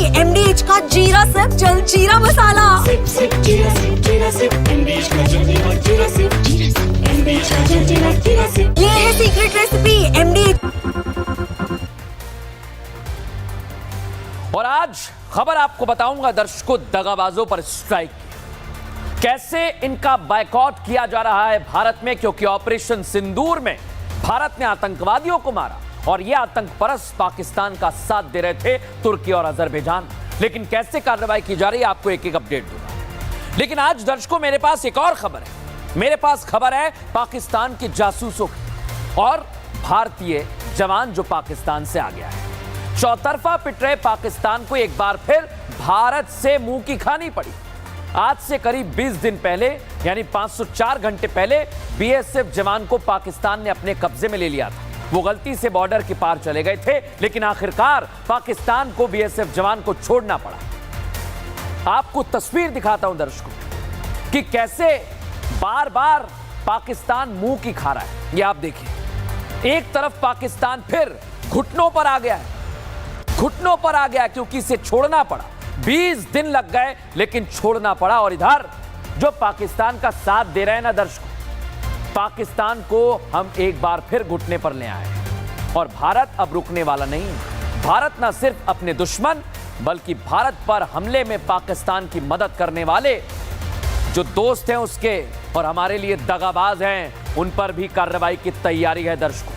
एमडीएच का जीरा सिप जलजीरा मसाला। SIP SIP जीरा सिप एमडीएच का जलजीरा जीरा सिप एमडीएच का जलजीरा जीरा सिप। ये है सीक्रेट रेसिपी एमडीएच। और आज खबर आपको बताऊंगा दर्शकों, दगाबाजों पर स्ट्राइक कैसे इनका बायकॉट किया जा रहा है भारत में, क्योंकि ऑपरेशन सिंदूर में भारत ने आतंकवादियों को मारा और ये आतंकपरस्त पाकिस्तान का साथ दे रहे थे, तुर्की और अजरबैजान। लेकिन कैसे कार्रवाई की जा रही है आपको एक एक अपडेट दूंगा। लेकिन आज दर्शकों मेरे पास एक और खबर है। मेरे पास खबर है पाकिस्तान के जासूसों की और भारतीय जवान जो पाकिस्तान से आ गया है। चौतरफा पिट रहे पाकिस्तान को एक बार फिर भारत से मुंह की खानी पड़ी। आज से करीब 20 दिन पहले यानी 504 घंटे पहले बीएसएफ जवान को पाकिस्तान ने अपने कब्जे में ले लिया था। वो गलती से बॉर्डर के पार चले गए थे, लेकिन आखिरकार पाकिस्तान को बीएसएफ जवान को छोड़ना पड़ा। आपको तस्वीर दिखाता हूं दर्शकों कि कैसे बार बार पाकिस्तान मुंह की खा रहा है। ये आप देखिए, एक तरफ पाकिस्तान फिर घुटनों पर आ गया है, घुटनों पर आ गया क्योंकि इसे छोड़ना पड़ा। 20 दिन लग गए लेकिन छोड़ना पड़ा। और इधर जो पाकिस्तान का साथ दे रहे हैं ना दर्शकों, पाकिस्तान को हम एक बार फिर घुटने पर ले आए और भारत अब रुकने वाला नहीं। भारत न सिर्फ अपने दुश्मन बल्कि भारत पर हमले में पाकिस्तान की मदद करने वाले जो दोस्त हैं उसके और हमारे लिए दगाबाज हैं, उन पर भी कार्रवाई की तैयारी है दर्शकों।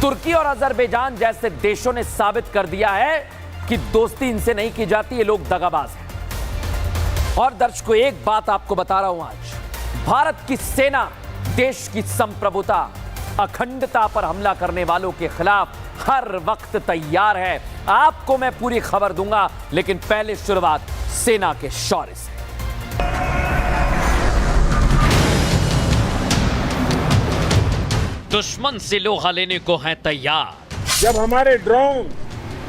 तुर्की और अजरबैजान जैसे देशों ने साबित कर दिया है कि दोस्ती इनसे नहीं की जाती, ये लोग दगाबाज हैं। और दर्शकों एक बात आपको बता रहा हूं, आज भारत की सेना देश की संप्रभुता अखंडता पर हमला करने वालों के खिलाफ हर वक्त तैयार है। आपको मैं पूरी खबर दूंगा, लेकिन पहले शुरुआत सेना के शौर्य से। दुश्मन से लोहा लेने को हैं तैयार। जब हमारे ड्रोन,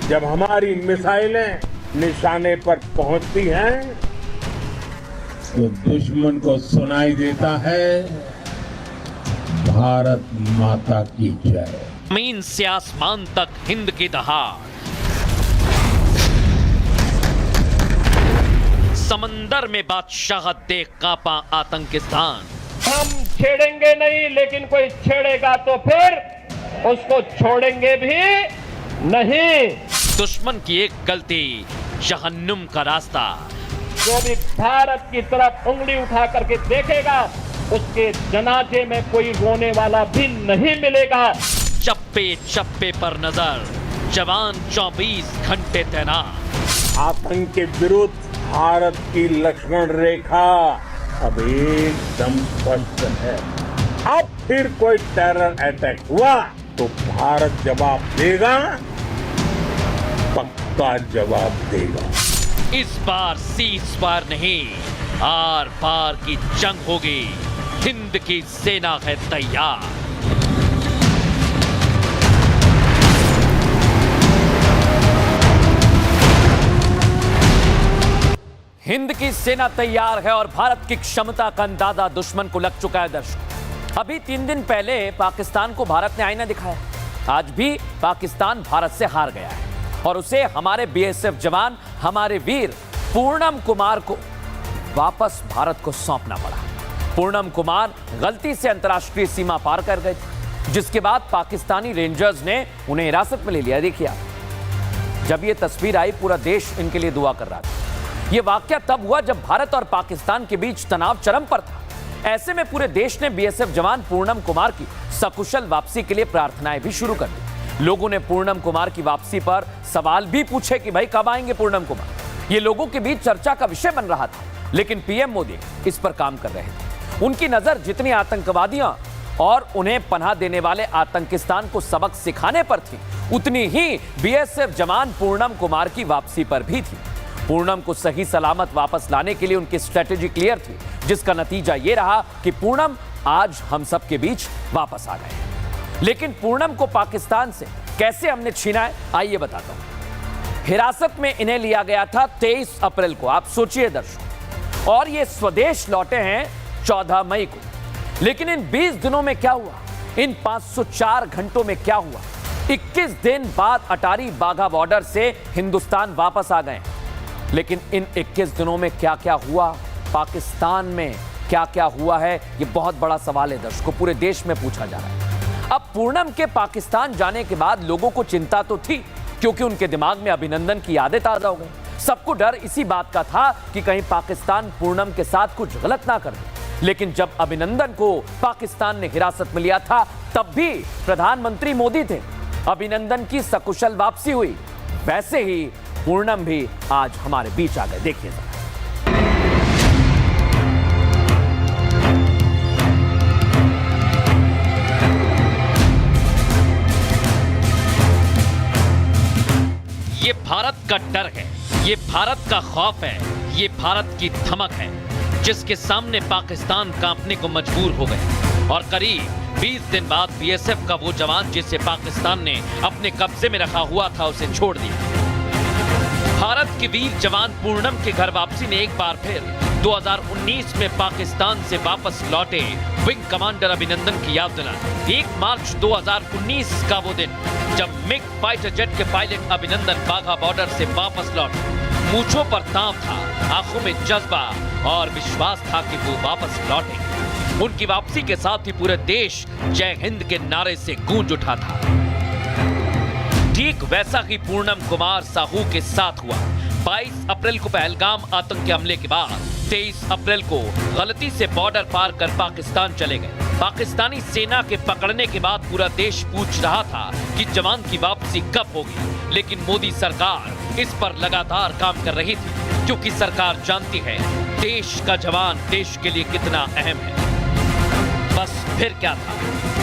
जब हमारी मिसाइलें निशाने पर पहुंचती हैं तो दुश्मन को सुनाई देता है भारत माता की जय। जमीन से आसमान तक हिंद की दहाड़, समंदर में बादशाहत देख कांपा आतंकिस्तान। हम छेड़ेंगे नहीं, लेकिन कोई छेड़ेगा तो फिर उसको छोड़ेंगे भी नहीं। दुश्मन की एक गलती, जहन्नुम का रास्ता। जो भी भारत की तरफ उंगली उठा करके देखेगा उसके जनाजे में कोई रोने वाला भी नहीं मिलेगा। चप्पे चप्पे पर नजर, जवान 24 घंटे तैनात। आतंक के विरुद्ध भारत की लक्ष्मण रेखा अब एकदम स्पष्ट है। अब फिर कोई टेरर अटैक हुआ तो भारत जवाब देगा, पक्का जवाब देगा। इस बार सीज पार नहीं, आर पार की जंग होगी। हिंद की सेना है तैयार। हिंद की सेना तैयार है और भारत की क्षमता का अंदाजा दुश्मन को लग चुका है दर्शकों। अभी 3 दिन पहले पाकिस्तान को भारत ने आईना दिखाया, आज भी पाकिस्तान भारत से हार गया है और उसे हमारे बीएसएफ जवान, हमारे वीर पूर्णम कुमार को वापस भारत को सौंपना पड़ा। पूर्णम कुमार गलती से अंतर्राष्ट्रीय सीमा पार कर गए थे, जिसके बाद पाकिस्तानी रेंजर्स ने उन्हें हिरासत में ले लिया। देखिए जब ये तस्वीर आई पूरा देश इनके लिए दुआ कर रहा था। यह वाकया तब हुआ जब भारत और पाकिस्तान के बीच तनाव चरम पर था। ऐसे में पूरे देश ने बीएसएफ जवान पूर्णम कुमार की सकुशल वापसी के लिए प्रार्थनाएं भी शुरू कर दी। लोगों ने पूर्णम कुमार की वापसी पर सवाल भी पूछे कि भाई कब आएंगे पूर्णम कुमार। ये लोगों के बीच चर्चा का विषय बन रहा था, लेकिन पीएम मोदी इस पर काम कर रहे थे। उनकी नजर जितनी आतंकवादियां और उन्हें पनाह देने वाले आतंकिस्तान को सबक सिखाने पर थी, उतनी ही बीएसएफ जवान पूर्णम कुमार की वापसी पर भी थी। पूर्णम को सही सलामत वापस लाने के लिए उनकी स्ट्रेटेजी क्लियर थी, जिसका नतीजा यह रहा कि पूर्णम आज हम सब के बीच वापस आ गए। लेकिन पूर्णम को पाकिस्तान से कैसे हमने छीना है, आइए बताता हूं। हिरासत में इन्हें लिया गया था 23 अप्रैल को, आप सोचिए दर्शकों, और ये स्वदेश लौटे हैं 14 मई को। लेकिन इन 20 दिनों में क्या हुआ, इन 504 घंटों में क्या हुआ? 21 दिन बाद अटारी बाघा बॉर्डर से हिंदुस्तान वापस आ गए। लेकिन इन 21 दिनों में क्या क्या हुआ, पाकिस्तान में क्या क्या हुआ है, ये बहुत बड़ा सवाल है दर्शकों, पूरे देश में पूछा जा रहा है। अब पूनम के पाकिस्तान जाने के बाद लोगों को चिंता तो थी, क्योंकि उनके दिमाग में अभिनंदन की यादें ताजा हो गई। सबको डर इसी बात का था कि कहीं पाकिस्तान पूनम के साथ कुछ गलत ना कर दे। लेकिन जब अभिनंदन को पाकिस्तान ने हिरासत में लिया था, तब भी प्रधानमंत्री मोदी थे। अभिनंदन की सकुशल वापसी हुई, वैसे ही पूनम भी आज हमारे बीच आ गए। देखिए जरा। ये भारत का डर है, ये भारत का खौफ है, ये भारत की धमक है, जिसके सामने पाकिस्तान कांपने को मजबूर हो गए। और करीब 20 दिन बाद बीएसएफ का वो जवान जिसे पाकिस्तान ने अपने कब्जे में रखा हुआ था, उसे छोड़ दिया। भारत के वीर जवान पूनम के घर वापसी ने एक बार फिर 2019 में पाकिस्तान से वापस लौटे विंग कमांडर अभिनंदन की याद दिलाई। 1 मार्च 2019 का वो दिन जब मिग फाइटर जेट के पायलट अभिनंदन बाघा बॉर्डर से वापस लौटे। मूंछों पर ताव था, आंखों में जज्बा और विश्वास था कि वो वापस लौटे। उनकी वापसी के साथ ही पूरे देश जय हिंद के नारे से गूंज उठा था। ठीक वैसा ही पूनम कुमार साहू के साथ हुआ। 22 अप्रैल को पहलगाम आतंकी हमले के बाद 23 अप्रैल को गलती से बॉर्डर पार कर पाकिस्तान चले गए। पाकिस्तानी सेना के पकड़ने के बाद पूरा देश पूछ रहा था कि जवान की वापसी कब होगी, लेकिन मोदी सरकार इस पर लगातार काम कर रही थी, क्योंकि सरकार जानती है देश का जवान देश के लिए कितना अहम है। बस फिर क्या था,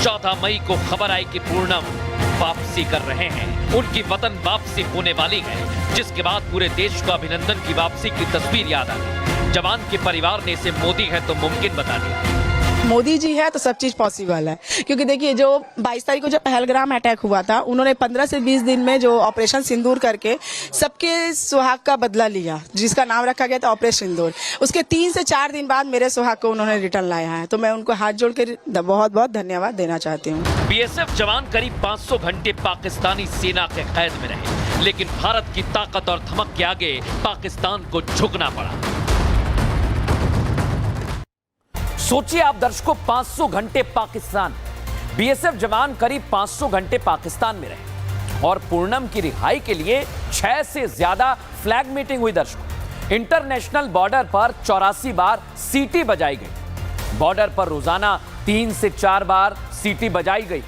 14 मई को खबर आई कि पूनम वापसी कर रहे हैं, उनकी वतन वापसी होने वाली है, जिसके बाद पूरे देश को अभिनंदन की वापसी की तस्वीर याद आ गई। जवान के परिवार ने इसे मोदी है तो मुमकिन बता दिया। मोदी जी है तो सब चीज पॉसिबल है, क्योंकि देखिए जो 22 तारीख को जब पहलगाम अटैक हुआ था, उन्होंने 15 से 20 दिन में जो ऑपरेशन सिंदूर करके सबके सुहाग का बदला लिया, जिसका नाम रखा गया था ऑपरेशन सिंदूर। उसके 3 से 4 दिन बाद मेरे सुहाग को उन्होंने रिटर्न लाया है, तो मैं उनको हाथ जोड़ के बहुत बहुत धन्यवाद देना चाहती हूँ। बीएसएफ जवान करीब 500 घंटे पाकिस्तानी सेना के कैद में रहे, लेकिन भारत की ताकत और धमक के आगे पाकिस्तान को झुकना पड़ा। सोचिए आप दर्शकों, 500 घंटे पाकिस्तान, बीएसएफ जवान करीब 500 घंटे पाकिस्तान में रहे और पूनम की रिहाई के लिए 6 से ज्यादा फ्लैग मीटिंग हुई। दर्शकों, इंटरनेशनल बॉर्डर पर 84 बार सीटी बजाई गई। बॉर्डर पर रोजाना 3 से 4 बार सीटी बजाई गई।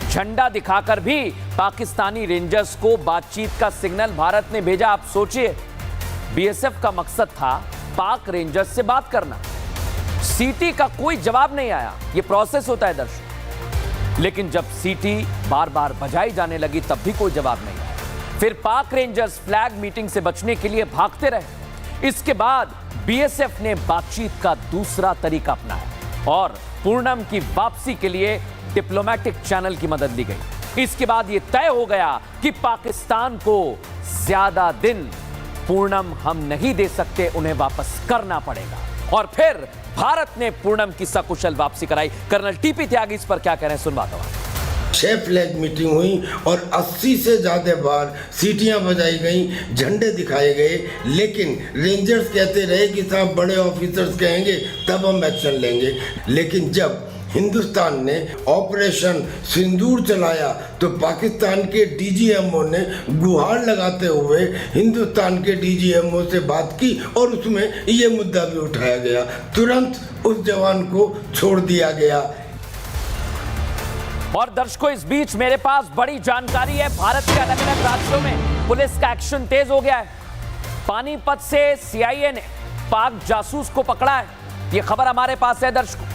झंडा दिखाकर भी पाकिस्तानी रेंजर्स को बातचीत का सिग्नल भारत ने भेजा। आप सोचिए, बीएसएफ का मकसद था पाक रेंजर्स से बात करना। सीटी का कोई जवाब नहीं आया, ये प्रोसेस होता है दर्शक। लेकिन जब सीटी बार बार बजाई जाने लगी, तब भी कोई जवाब नहीं आया। फिर पाक रेंजर्स फ्लैग मीटिंग से बचने के लिए भागते रहे। इसके बाद बीएसएफ ने बातचीत का दूसरा तरीका अपनाया और पूनम की वापसी के लिए डिप्लोमेटिक चैनल की मदद ली गई। इसके बाद यह तय हो गया कि पाकिस्तान को ज्यादा दिन पूनम हम नहीं दे सकते, उन्हें वापस करना पड़ेगा। और फिर भारत ने पूनम की सकुशल वापसी कराई। कर्नल टीपी त्यागी इस पर क्या कह रहे हैं, सुनवाता हूं। 6 फ्लैग मीटिंग हुई और 80 से ज्यादा बार सीटियां बजाई गई, झंडे दिखाए गए, लेकिन रेंजर्स कहते रहे कि साहब बड़े ऑफिसर्स कहेंगे तब हम एक्शन लेंगे। लेकिन जब हिंदुस्तान ने ऑपरेशन सिंदूर चलाया तो पाकिस्तान के डीजीएमओ ने गुहार लगाते हुए हिंदुस्तान के डीजीएमओ से बात की और उसमें ये मुद्दा भी उठाया गया। तुरंत उस जवान को छोड़ दिया गया। और दर्शकों, इस बीच मेरे पास बड़ी जानकारी है। भारत के अलग अलग राज्यों में पुलिस का एक्शन तेज हो गया है। पानीपत से सीआईए ने पाक जासूस को पकड़ा है, ये खबर हमारे पास है दर्शकों।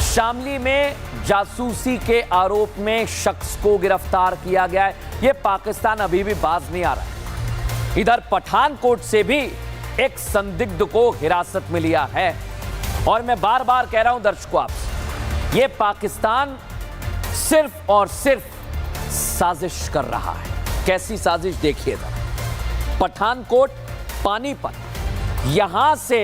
शामली में जासूसी के आरोप में शख्स को गिरफ्तार किया गया है। यह पाकिस्तान अभी भी बाज नहीं आ रहा है। इधर पठानकोट से भी एक संदिग्ध को हिरासत में लिया है। और मैं बार बार कह रहा हूं दर्शकों आपसे, यह पाकिस्तान सिर्फ और सिर्फ साजिश कर रहा है। कैसी साजिश देखिएगा। पठानकोट, पानीपत, यहां से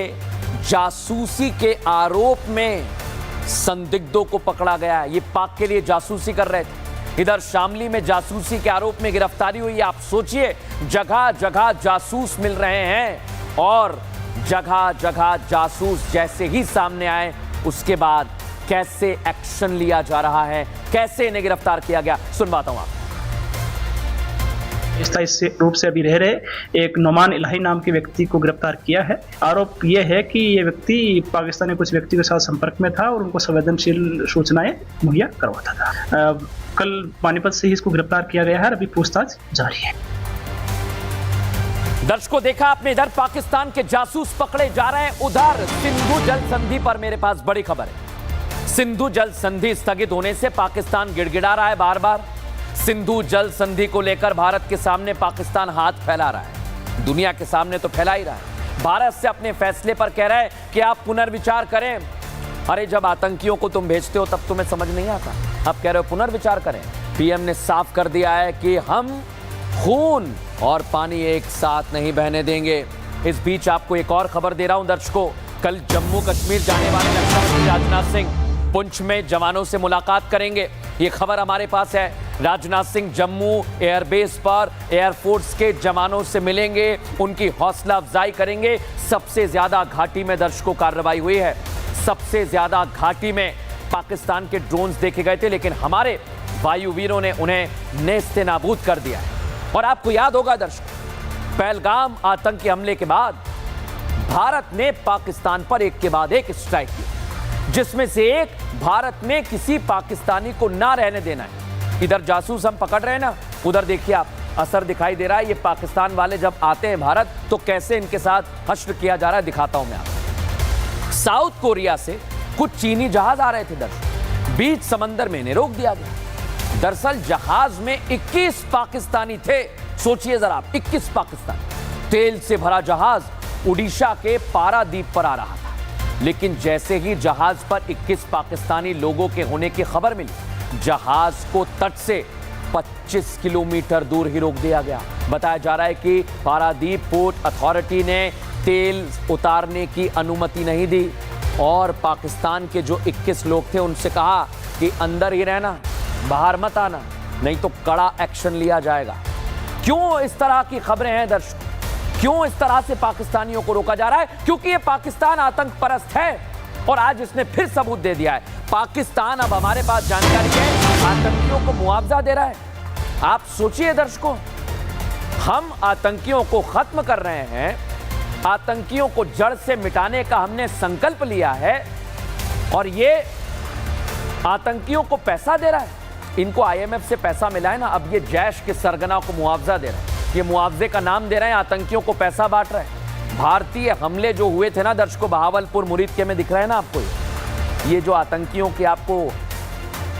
जासूसी के आरोप में संदिग्धों को पकड़ा गया है। ये पाक के लिए जासूसी कर रहे थे। इधर शामली में जासूसी के आरोप में गिरफ्तारी हुई। आप सोचिए, जगह जगह जासूस मिल रहे हैं और जगह जगह जासूस जैसे ही सामने आए उसके बाद कैसे एक्शन लिया जा रहा है, कैसे इन्हें गिरफ्तार किया गया, सुनवाता हूं आप। स्थायी रूप से अभी रह रहे एक नोमान इलाही नाम के व्यक्ति को गिरफ्तार किया है। आरोप यह है कि ये व्यक्ति पाकिस्तान के कुछ व्यक्ति के साथ संपर्क में था और उनको संवेदनशील सूचनाएं मुहैया करवाता था। कल पानीपत से ही इसको गिरफ्तार किया गया है, अभी पूछताछ जारी है। दर्शकों, देखा आपने, इधर पाकिस्तान के जासूस पकड़े जा रहे हैं, उधर सिंधु जल संधि पर मेरे पास बड़ी खबर है। सिंधु जल संधि स्थगित होने से पाकिस्तान गिड़गिड़ा रहा है बार बार। सिंधु जल संधि को लेकर भारत के सामने पाकिस्तान हाथ फैला रहा है, दुनिया के सामने तो फैला ही रहा है। भारत से अपने फैसले पर कह रहा है कि आप पुनर्विचार करें। अरे जब आतंकियों को तुम भेजते हो तब तुम्हें समझ नहीं आता, अब कह रहे हो पुनर्विचार करें। पीएम ने साफ कर दिया है कि हम खून और पानी एक साथ नहीं बहने देंगे। इस बीच आपको एक और खबर दे रहा हूं दर्शकों, कल जम्मू कश्मीर जाने वाले रक्षा मंत्री राजनाथ सिंह पुंछ में जवानों से मुलाकात करेंगे। ये खबर हमारे पास है। राजनाथ सिंह जम्मू एयरबेस पर एयरफोर्स के जवानों से मिलेंगे, उनकी हौसला अफजाई करेंगे। सबसे ज्यादा घाटी में दर्शकों कार्रवाई हुई है, सबसे ज्यादा घाटी में पाकिस्तान के ड्रोन्स देखे गए थे, लेकिन हमारे वायुवीरों ने उन्हें नेस्ते नाबूद कर दिया है। और आपको याद होगा दर्शकों, पहलगाम आतंकी हमले के बाद भारत ने पाकिस्तान पर एक के बाद एक स्ट्राइक की, जिसमें से एक भारत में किसी पाकिस्तानी को ना रहने देना है। इधर जासूस हम पकड़ रहे हैं ना, उधर देखिए आप, असर दिखाई दे रहा है। ये पाकिस्तान वाले जब आते हैं भारत तो कैसे इनके साथ हश्र किया जा रहा है, दिखाता हूं मैं आपको। साउथ कोरिया से कुछ चीनी जहाज आ रहे थे दर्शकों, बीच समंदर में इन्हें रोक दिया गया। दरअसल जहाज में 21 पाकिस्तानी थे। सोचिए जरा आप, 21 पाकिस्तानी। तेल से भरा जहाज उड़ीसा के पारादीप पर आ रहा था, लेकिन जैसे ही जहाज पर 21 पाकिस्तानी लोगों के होने की खबर मिली, जहाज को तट से 25 किलोमीटर दूर ही रोक दिया गया। बताया जा रहा है कि पारादीप पोर्ट अथॉरिटी ने तेल उतारने की अनुमति नहीं दी और पाकिस्तान के जो 21 लोग थे उनसे कहा कि अंदर ही रहना, बाहर मत आना, नहीं तो कड़ा एक्शन लिया जाएगा। क्यों इस तरह की खबरें हैं दर्शकों? क्यों इस तरह से पाकिस्तानियों को रोका जा रहा है? क्योंकि ये पाकिस्तान आतंक परस्त है और आज इसने फिर सबूत दे दिया है। पाकिस्तान, अब हमारे पास जानकारी है, आतंकियों को मुआवजा दे रहा है। आप सोचिए दर्शकों, हम आतंकियों को खत्म कर रहे हैं, आतंकियों को जड़ से मिटाने का हमने संकल्प लिया है और ये आतंकियों को पैसा दे रहा है। इनको आईएमएफ से पैसा मिला है ना, अब ये जैश के सरगना को मुआवजा दे रहा है। ये मुआवजे का नाम दे रहे हैं, आतंकियों को पैसा बांट रहे हैं। भारतीय हमले जो हुए थे ना दर्शकों, बहावलपुर मुरीद के में दिख रहे हैं ना आपको, ये जो आतंकियों की आपको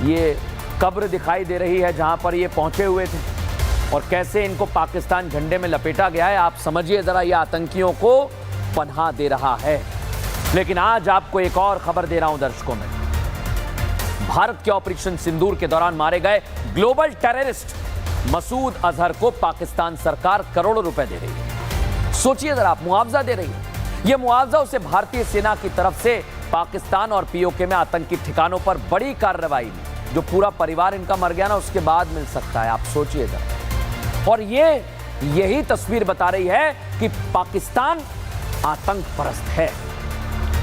ये कब्र दिखाई दे रही है जहां पर ये पहुंचे हुए थे और कैसे इनको पाकिस्तान झंडे में लपेटा गया है, आप समझिए जरा, ये आतंकियों को पनाह दे रहा है। लेकिन आज आपको एक और खबर दे रहा हूं दर्शकों में, भारत के ऑपरेशन सिंदूर के दौरान मारे गए ग्लोबल टेररिस्ट मसूद अजहर को पाकिस्तान सरकार करोड़ों रुपए दे रही है। सोचिए जरा आप, मुआवजा दे रही है। यह मुआवजा उसे भारतीय सेना की तरफ से पाकिस्तान और पीओके में आतंकी ठिकानों पर बड़ी कार्रवाई में, जो पूरा परिवार इनका मर गया ना, उसके बाद मिल सकता है। आप सोचिए जरा। और यही तस्वीर बता रही है कि पाकिस्तान आतंक परस्त है।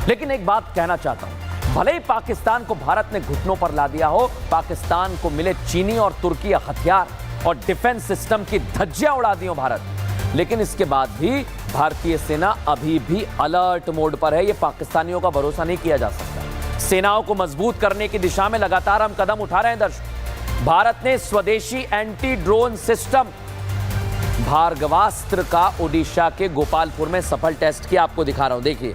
लेकिन एक बात कहना चाहता हूं, भले ही पाकिस्तान को भारत ने घुटनों पर ला दिया हो, पाकिस्तान को मिले चीनी और तुर्की हथियार और डिफेंस सिस्टम की धज्जियां उड़ा दी हो भारत, लेकिन इसके बाद भी भारतीय सेना अभी भी अलर्ट मोड पर है। ये पाकिस्तानियों का भरोसा नहीं किया जा सकता। सेनाओं को मजबूत करने की दिशा में लगातार हम कदम उठा रहे हैं दर्शक। भारत ने स्वदेशी एंटी ड्रोन सिस्टम भार्गवास्त्र का ओडिशा के गोपालपुर में सफल टेस्ट किया। आपको दिखा रहा हूं, देखिए।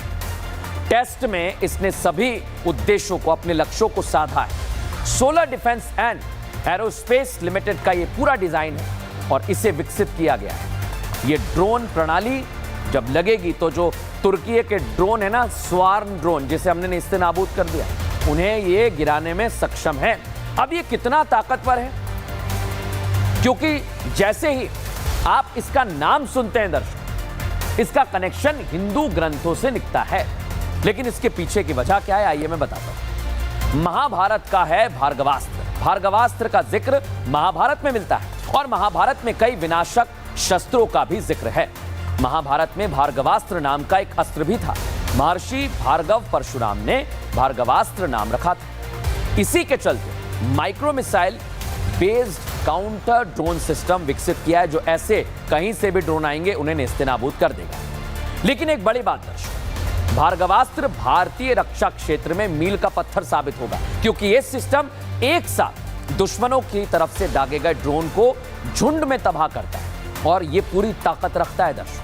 टेस्ट में इसने सभी उद्देश्यों को, अपने लक्ष्यों को साधा है। Solar defence and aerospace limited का ये पूरा डिजाइन है और इसे विकसित किया गया है। ये ड्रोन प्रणाली जब लगेगी तो जो तुर्की के ड्रोन है ना, स्वार्म ड्रोन, जिसे हमने नेस्ते नाबूद कर दिया, उन्हें ये गिराने में सक्षम है। अब ये कितना ताकतवर है, क्योंकि जैसे ही आप इसका नाम सुनते हैं दर्शक, इसका कनेक्शन हिंदू ग्रंथों से निकलता है। लेकिन इसके पीछे की वजह क्या है, आइए मैं बताता हूं। महाभारत का है भार्गवास्त्र। भार्गवास्त्र का जिक्र महाभारत में मिलता है और महाभारत में कई विनाशक शस्त्रों का भी जिक्र है। महाभारत में भार्गवास्त्र नाम का एक अस्त्र भी था। महर्षि भार्गव परशुराम ने भार्गवास्त्र नाम रखा था। इसी के चलते micro missile based counter drone system विकसित किया है, जो ऐसे कहीं से भी ड्रोन आएंगे उन्हें नेस्तनाबूद कर देगा। लेकिन एक बड़ी बात दर्शकों, भार्गवास्त्र भारतीय रक्षा क्षेत्र में मील का पत्थर साबित होगा, क्योंकि यह सिस्टम एक साथ दुश्मनों की तरफ से दागे गए ड्रोन को झुंड में तबाह करता है और यह पूरी ताकत रखता है। दर्शकों,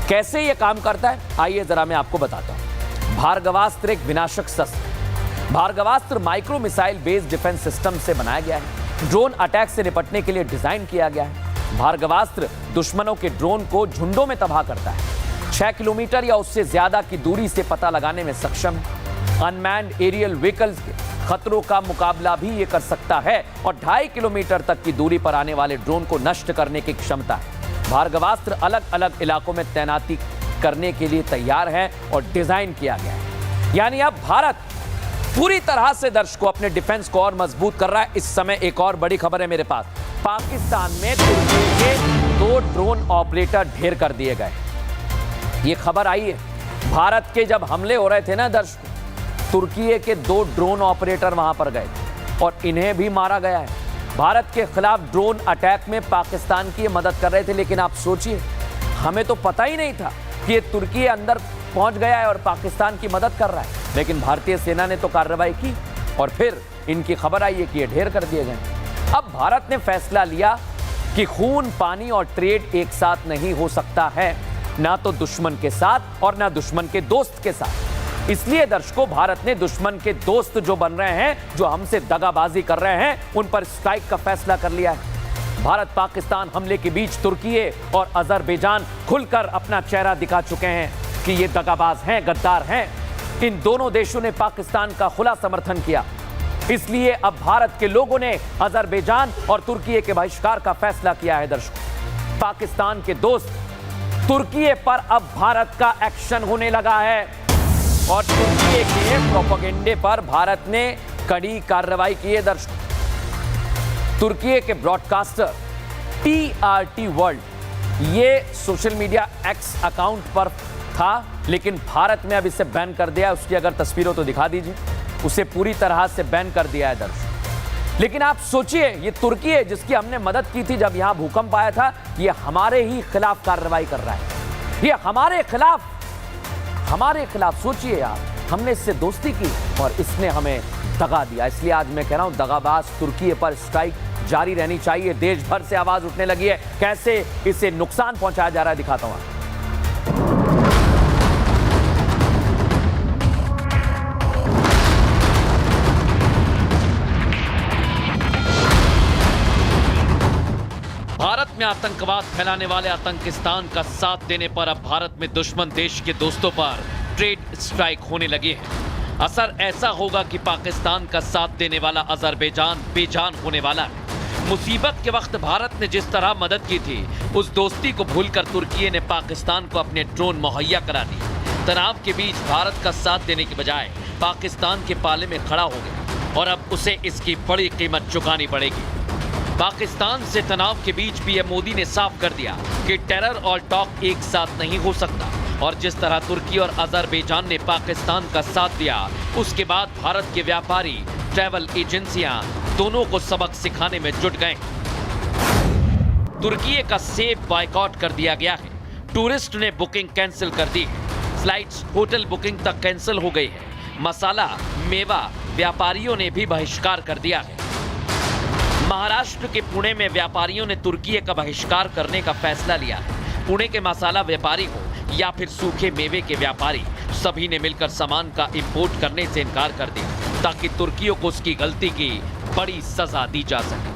कैसे यह काम करता है, आइए जरा मैं आपको बताता हूं। भार्गवास्त्र एक विनाशक शस्त्र है। Bhargavastra micro missile based defence system से बनाया गया है। ड्रोन अटैक से निपटने के लिए डिजाइन किया गया है। भार्गवास्त्र दुश्मनों के ड्रोन को झुंडों में तबाह करता है। 6 किलोमीटर या उससे ज्यादा की दूरी से पता लगाने में सक्षम है। अनमैन्ड एरियल व्हीकल्स के खतरों का मुकाबला भी ये कर सकता है और 2.5 किलोमीटर तक की दूरी पर आने वाले ड्रोन को नष्ट करने की क्षमता है। भार्गवास्त्र अलग अलग इलाकों में तैनाती करने के लिए तैयार है और डिजाइन किया गया है। यानी अब भारत पूरी तरह से दर्शकों अपने डिफेंस को और मजबूत कर रहा है। इस समय एक और बड़ी खबर है मेरे पास। पाकिस्तान में तुर्की के 2 ड्रोन ऑपरेटर ढेर कर दिए गए। ये खबर आई है, भारत के जब हमले हो रहे थे ना दर्शकों, तुर्की के 2 ड्रोन ऑपरेटर वहां पर गए थे और इन्हें भी मारा गया है। भारत के खिलाफ ड्रोन अटैक में पाकिस्तान की मदद कर रहे थे, लेकिन आप सोचिए, हमें तो पता ही नहीं था कि ये तुर्की अंदर पहुंच गया है और पाकिस्तान की मदद कर रहा है। लेकिन भारतीय सेना ने तो कार्रवाई की और फिर इनकी खबर आई है कि ये ढेर कर दिए गए। अब भारत ने फैसला लिया कि खून, पानी और ट्रेड एक साथ नहीं हो सकता है, ना तो दुश्मन के साथ और ना दुश्मन के दोस्त के साथ। इसलिए दर्शकों, भारत ने दुश्मन के दोस्त जो बन रहे हैं, जो हमसे दगाबाजी कर रहे हैं, उन पर स्ट्राइक का फैसला कर लिया है। भारत पाकिस्तान हमले के बीच तुर्की और अजरबैजान खुलकर अपना चेहरा दिखा चुके हैं कि ये दगाबाज हैं, गद्दार हैं। इन दोनों देशों ने पाकिस्तान का खुला समर्थन किया। इसलिए अब भारत के लोगों ने अजरबैजान और तुर्की के बहिष्कार का फैसला किया है। दर्शकों, पाकिस्तान के दोस्त तुर्की पर अब भारत का एक्शन होने लगा है और तुर्की के प्रोपेगेंडे पर भारत ने कड़ी कार्रवाई की है। दर्शकों, तुर्की के ब्रॉडकास्टर TRT वर्ल्ड, ये सोशल मीडिया X अकाउंट पर था, लेकिन भारत ने अब इसे बैन कर दिया है। उसकी अगर तस्वीरों तो दिखा दीजिए। उसे पूरी तरह से बैन कर दिया है दर्शक। लेकिन आप सोचिए, ये तुर्की है जिसकी हमने मदद की थी जब यहां भूकंप आया था, ये हमारे ही खिलाफ कार्रवाई कर रहा है। ये हमारे खिलाफ सोचिए यार, हमने इससे दोस्ती की और इसने हमें दगा दिया। इसलिए आज मैं कह रहा हूं, दगाबाज तुर्की पर स्ट्राइक जारी रहनी चाहिए। देश भर से आवाज उठने लगी है, कैसे इसे नुकसान पहुंचाया जा रहा है, दिखाता हूं। भारत में आतंकवाद फैलाने वाले आतंकिस्तान का साथ देने पर अब भारत में दुश्मन देश के दोस्तों पर ट्रेड स्ट्राइक होने लगी है। असर ऐसा होगा कि पाकिस्तान का साथ देने वाला अजरबैजान बेजान होने वाला है। मुसीबत के वक्त भारत ने जिस तरह मदद की थी, उस दोस्ती को भूलकर तुर्की ने पाकिस्तान को अपने ड्रोन मुहैया करा दिए। तनाव के बीच भारत का साथ देने की बजाय पाकिस्तान के पाले में खड़ा हो गया और अब उसे इसकी बड़ी कीमत चुकानी पड़ेगी। पाकिस्तान से तनाव के बीच पीएम मोदी ने साफ कर दिया कि टेरर और टॉक एक साथ नहीं हो सकता और जिस तरह तुर्की और अजरबैजान ने पाकिस्तान का साथ दिया, उसके बाद भारत के व्यापारी, ट्रैवल एजेंसियां दोनों को सबक सिखाने में जुट गए। तुर्की का सेफ बायकॉट कर दिया गया है। टूरिस्ट ने बुकिंग कैंसिल कर दी है। फ्लाइट्स, होटल बुकिंग तक कैंसिल हो गई है। मसाला, मेवा व्यापारियों ने भी बहिष्कार कर दिया है। महाराष्ट्र के पुणे में व्यापारियों ने तुर्की का बहिष्कार करने का फैसला लिया है। पुणे के मसाला व्यापारी हो या फिर सूखे मेवे के व्यापारी, सभी ने मिलकर सामान का इंपोर्ट करने से इनकार कर दिया ताकि तुर्कियों को उसकी गलती की बड़ी सजा दी जा सके।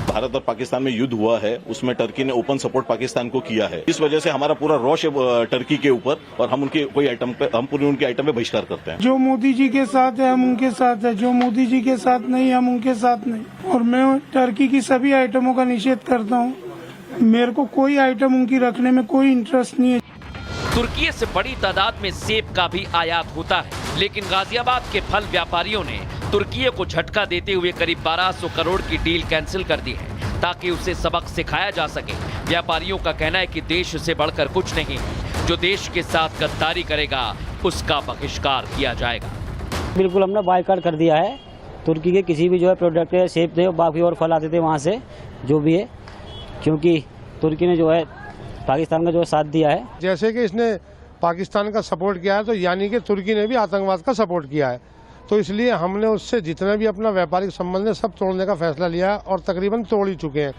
भारत और पाकिस्तान में युद्ध हुआ है, उसमें टर्की ने ओपन सपोर्ट पाकिस्तान को किया है। इस वजह से हमारा पूरा रोष है टर्की के ऊपर और हम उनके कोई आइटम पे, हम पूरी उनके आइटम पे बहिष्कार करते हैं। जो मोदी जी के साथ है हम उनके साथ है, जो मोदी जी के साथ नहीं हम उनके साथ नहीं। और मैं टर्की की सभी आइटमों का निषेध करता हूँ। मेरे को कोई आइटम उनकी रखने में कोई इंटरेस्ट नहीं है। तुर्की से बड़ी तादाद में सेब का भी आयात होता है, लेकिन गाजियाबाद के फल व्यापारियों ने तुर्की को झटका देते हुए करीब 1200 करोड़ की डील कैंसिल कर दी है। ताकि उसे सबक सिखाया जा सके। व्यापारियों का कहना है कि देश से बढ़कर कुछ नहीं, जो देश के साथ गद्दारी करेगा उसका बहिष्कार किया जाएगा। बिल्कुल हमने बायकॉट कर दिया है। तुर्की के किसी भी जो है प्रोडक्ट है, सेब थे, बाकी और फल आते थे वहाँ से जो भी है, क्योंकि तुर्की ने जो है पाकिस्तान का जो है साथ दिया है। जैसे कि इसने पाकिस्तान का सपोर्ट किया है, तो यानी कि तुर्की ने भी आतंकवाद का सपोर्ट किया है। तो इसलिए हमने उससे जितना भी अपना व्यापारिक संबंध है सब तोड़ने का फैसला लिया है और तकरीबन तोड़ ही चुके हैं।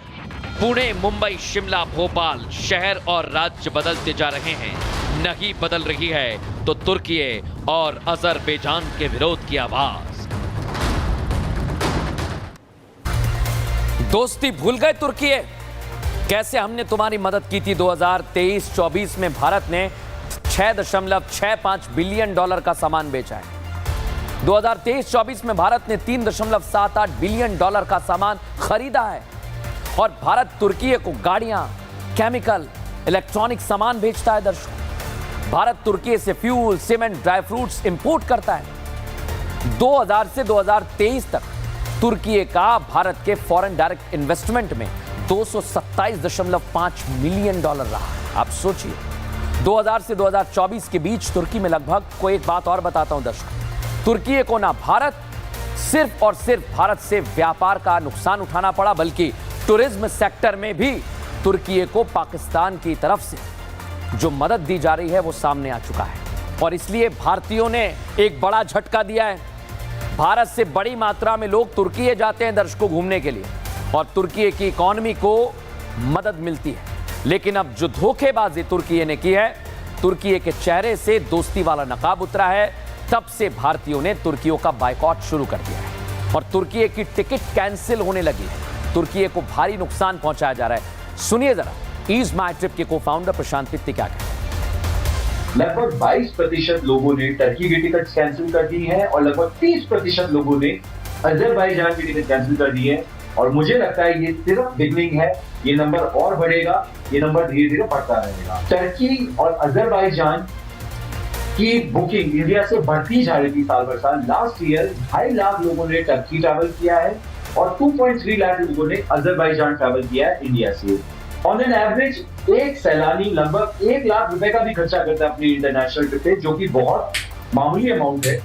पुणे, मुंबई, शिमला, भोपाल, शहर और राज्य बदलते जा रहे हैं, नहीं बदल रही है तो तुर्की और अजरबैजान के विरोध की आवाज। दोस्ती भूल गए तुर्की? कैसे हमने तुम्हारी मदद की थी? 2023-24 में भारत ने $6.65 बिलियन का सामान बेचा है। 2023-24 में भारत ने $3.78 बिलियन का सामान खरीदा है। और भारत तुर्की को गाड़ियां, केमिकल, इलेक्ट्रॉनिक सामान भेजता है। दर्शकों, भारत तुर्की से fuel, cement, dry fruits import करता है। 2000 से 2023 तक तुर्की का भारत के फॉरेन डायरेक्ट इन्वेस्टमेंट में $227.5 मिलियन रहा है। आप सोचिए, 2000 से 2024 के बीच तुर्की में लगभग, कोई एक बात और बताता हूं दर्शकों, तुर्की को ना भारत सिर्फ और सिर्फ भारत से व्यापार का नुकसान उठाना पड़ा, बल्कि टूरिज्म सेक्टर में भी तुर्की को पाकिस्तान की तरफ से जो मदद दी जा रही है वो सामने आ चुका है। और इसलिए भारतीयों ने एक बड़ा झटका दिया है। भारत से बड़ी मात्रा में लोग तुर्की जाते हैं दर्शकों घूमने के लिए, और तुर्की की इकोनॉमी को मदद मिलती है। लेकिन अब जो धोखेबाजी तुर्की ने की है, तुर्की के चेहरे से दोस्ती वाला नकाब उतरा है। तब से भारतीयों ने तुर्कियों का बायकॉट शुरू कर दिया है और तुर्की की टिकट कैंसिल होने लगी है। तुर्की को भारी नुकसान पहुंचाया जा रहा है। सुनिए जरा ईज माई ट्रिप के को-फाउंडर प्रशांत पित्ती क्या कहते हैं। लगभग 22% लोगों ने टर्की की टिकट कैंसिल कर दी है और लगभग 30% लोगों ने अजरबैजान की टिकट कैंसिल कर दी है। और मुझे लगता है ये सिर्फ बिगनिंग है, ये नंबर और बढ़ेगा, ये नंबर धीरे धीरे बढ़ता रहेगा। टर्की और अजरबैजान की बुकिंग इंडिया से बढ़ती जा रही थी साल भर साल। लास्ट ईयर 2.5 लाख लोगों ने टर्की ट्रैवल किया है और 2.3 लाख लोगों ने अजरबैजान ट्रैवल किया है इंडिया से। ऑन एन एवरेज एक सैलानी लगभग 1 लाख रुपए का भी खर्चा करता है अपनी इंटरनेशनल ट्रिप पे, जो कि बहुत मामूली अमाउंट है।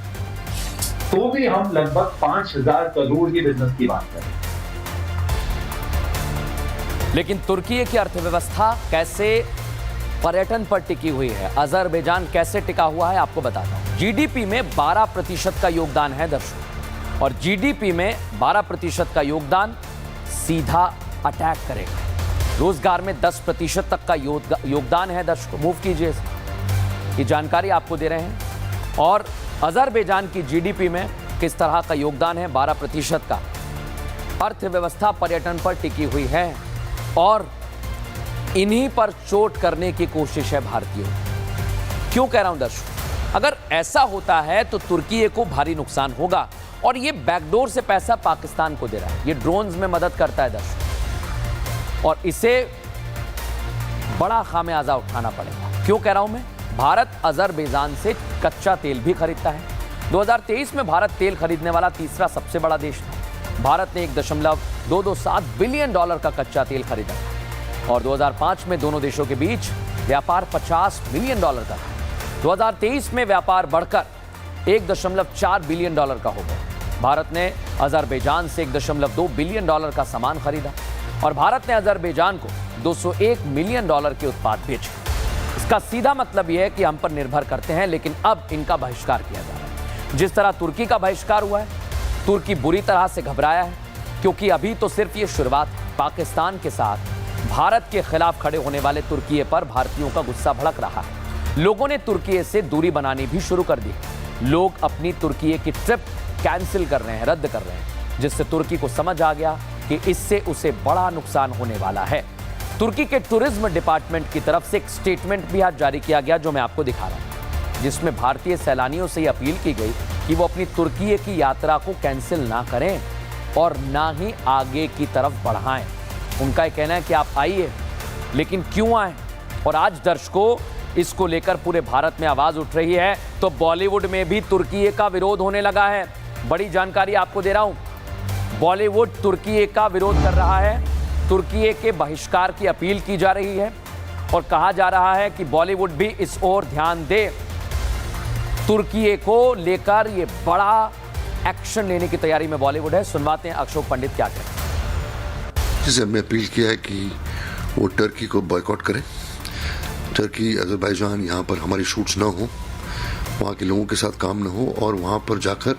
तो भी हम लगभग 5,000 करोड़ की बिजनेस की बात करें। लेकिन तुर्की की अर्थव्यवस्था कैसे पर्यटन पर टिकी हुई है, अजरबैजान कैसे टिका हुआ है, आपको बताता हूं। जीडीपी में 12% का योगदान है दर्शकों, और जीडीपी में 12% का योगदान सीधा अटैक करेगा। रोजगार में 10% तक का योगदान है दर्शकों। मूव कीजिए, ये जानकारी आपको दे रहे हैं। और अजरबैजान की जीडीपी में किस तरह का योगदान है, 12% का। अर्थव्यवस्था पर्यटन पर टिकी हुई है और इन्हीं पर चोट करने की कोशिश है भारतीयों की। क्यों कह रहा हूं दर्शकों, अगर ऐसा होता है तो तुर्की को भारी नुकसान होगा। और ये बैकडोर से पैसा पाकिस्तान को दे रहा है, ये ड्रोन्स में मदद करता है दर्शकों, और इसे बड़ा खामियाजा उठाना पड़ेगा। क्यों कह रहा हूं मैं, भारत अजरबैजान से कच्चा तेल भी खरीदता है। 2023 में भारत तेल खरीदने वाला तीसरा सबसे बड़ा देश था। भारत ने $1.227 बिलियन का कच्चा तेल खरीदा और 2005 में दोनों देशों के बीच व्यापार $50 मिलियन का था। 2023 में व्यापार बढ़कर $1.4 बिलियन का हो गया। भारत ने अजरबैजान से $1.2 बिलियन का सामान खरीदा और भारत ने अजरबैजान को $201 मिलियन के उत्पाद बेचे। इसका सीधा मतलब यह है कि हम पर निर्भर करते हैं, लेकिन अब इनका बहिष्कार किया जा रहा है। जिस तरह तुर्की का बहिष्कार हुआ है, तुर्की बुरी तरह से घबराया है, क्योंकि अभी तो सिर्फ ये शुरुआत है। पाकिस्तान के साथ भारत के खिलाफ खड़े होने वाले तुर्की पर भारतीयों का गुस्सा भड़क रहा है। लोगों ने तुर्की से दूरी बनानी भी शुरू कर दी। लोग अपनी तुर्की की ट्रिप कैंसिल कर रहे हैं, रद्द कर रहे हैं, जिससे तुर्की को समझ आ गया कि इससे उसे बड़ा नुकसान होने वाला है। तुर्की के टूरिज्म डिपार्टमेंट की तरफ से एक स्टेटमेंट भी आज जारी किया गया, जो मैं आपको दिखा रहा हूं, जिसमें भारतीय सैलानियों से यह अपील की गई कि वो अपनी तुर्की की यात्रा को कैंसिल ना करें और ना ही आगे की तरफ बढ़ाएं। उनका यह कहना है कि आप आइए, लेकिन क्यों आए। और आज दर्शकों, इसको लेकर पूरे भारत में आवाज उठ रही है, तो बॉलीवुड में भी तुर्की का विरोध होने लगा है। बड़ी जानकारी आपको दे रहा हूं, बॉलीवुड तुर्की का विरोध कर रहा है तुर्की के बहिष्कार की अपील की जा रही है और कहा जा रहा है कि बॉलीवुड भी इस ओर ध्यान दे। तुर्की को लेकर ये बड़ा एक्शन लेने की तैयारी में बॉलीवुड है। सुनवाते हैं अशोक पंडित क्या कहते हैं। जिसे हमने अपील किया है कि वो टर्की को बॉयकॉट करें। टर्की अजरबैजान यहाँ पर हमारी शूट्स ना हो, वहाँ के लोगों के साथ काम ना हो और वहाँ पर जाकर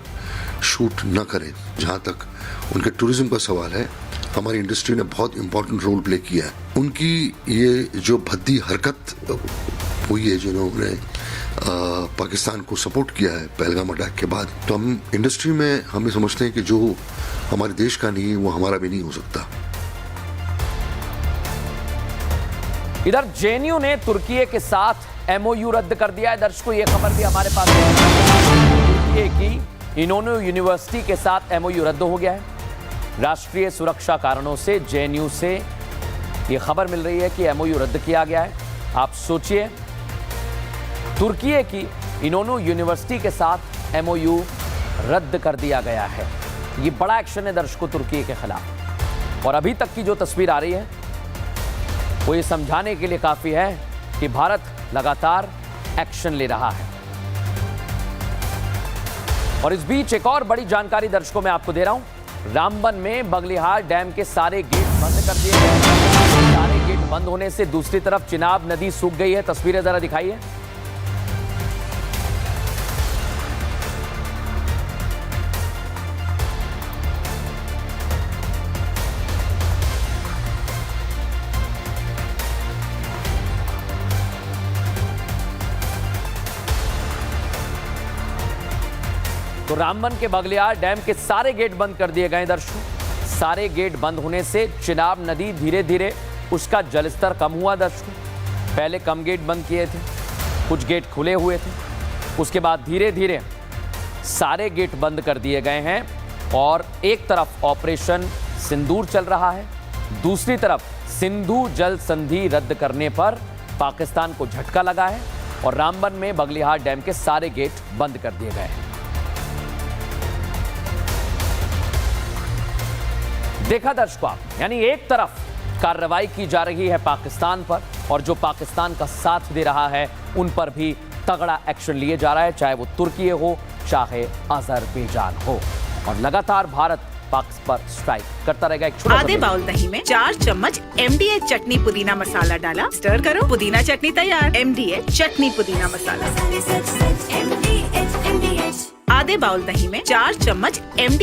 शूट ना करें। जहाँ तक उनके टूरिज्म का सवाल है, हमारी इंडस्ट्री ने बहुत इंपॉर्टेंट रोल प्ले किया है। उनकी ये जो भद्दी हरकत हुई है जिन्होंने पाकिस्तान को सपोर्ट किया है पहलगाम अटैक के बाद, तो हम इंडस्ट्री में हमें समझते हैं कि जो हमारे देश का नहीं है वो हमारा भी नहीं हो सकता। इधर जेएनयू ने तुर्की के साथ एमओयू रद्द कर दिया है। दर्शकों, ये खबर भी हमारे पास है। तुर्की की इनोनो यूनिवर्सिटी के साथ एमओयू रद्द हो गया है। राष्ट्रीय सुरक्षा कारणों से जेएनयू से यह खबर मिल रही है कि एमओयू रद्द किया गया है। आप सोचिए, तुर्की की इनोनो यूनिवर्सिटी के साथ एमओयू रद्द कर दिया गया है। यह बड़ा एक्शन है दर्शकों तुर्की के खिलाफ। और अभी तक की जो तस्वीर आ रही है वो ये समझाने के लिए काफी है कि भारत लगातार एक्शन ले रहा है। और इस बीच एक और बड़ी जानकारी दर्शकों मैं आपको दे रहा हूं। रामबन में बगलिहार डैम के सारे गेट बंद कर दिए गए। सारे गेट बंद होने से दूसरी तरफ चिनाब नदी सूख गई है। तस्वीरें जरा दिखाइए। तो रामबन के बगलियार डैम के सारे गेट बंद कर दिए गए दर्शकों। सारे गेट बंद होने से चिनाब नदी धीरे धीरे उसका जलस्तर कम हुआ दर्शकों। पहले कम गेट बंद किए थे, कुछ गेट खुले हुए थे, उसके बाद धीरे धीरे सारे गेट बंद कर दिए गए हैं। और एक तरफ ऑपरेशन सिंदूर चल रहा है, दूसरी तरफ सिंधु जल संधि रद्द करने पर पाकिस्तान को झटका लगा है और रामबन में बगलिहार डैम के सारे गेट बंद कर दिए गए हैं। देखा दर्शकों आप, यानी एक तरफ कार्रवाई की जा रही है पाकिस्तान पर और जो पाकिस्तान का साथ दे रहा है उन पर भी तगड़ा एक्शन लिए जा रहा है, चाहे वो तुर्की हो चाहे अजरबैजान हो। और लगातार भारत पाकिस्तान पर स्ट्राइक करता रहेगा। एक आधे बाउल दही में 4 चम्मच MDH चटनी पुदीना मसाला डाला, स्टर करो, पुदीना चटनी तैयार। MDH चटनी पुदीना मसाला। आधे बाउल दही में 4 चम्मच MDH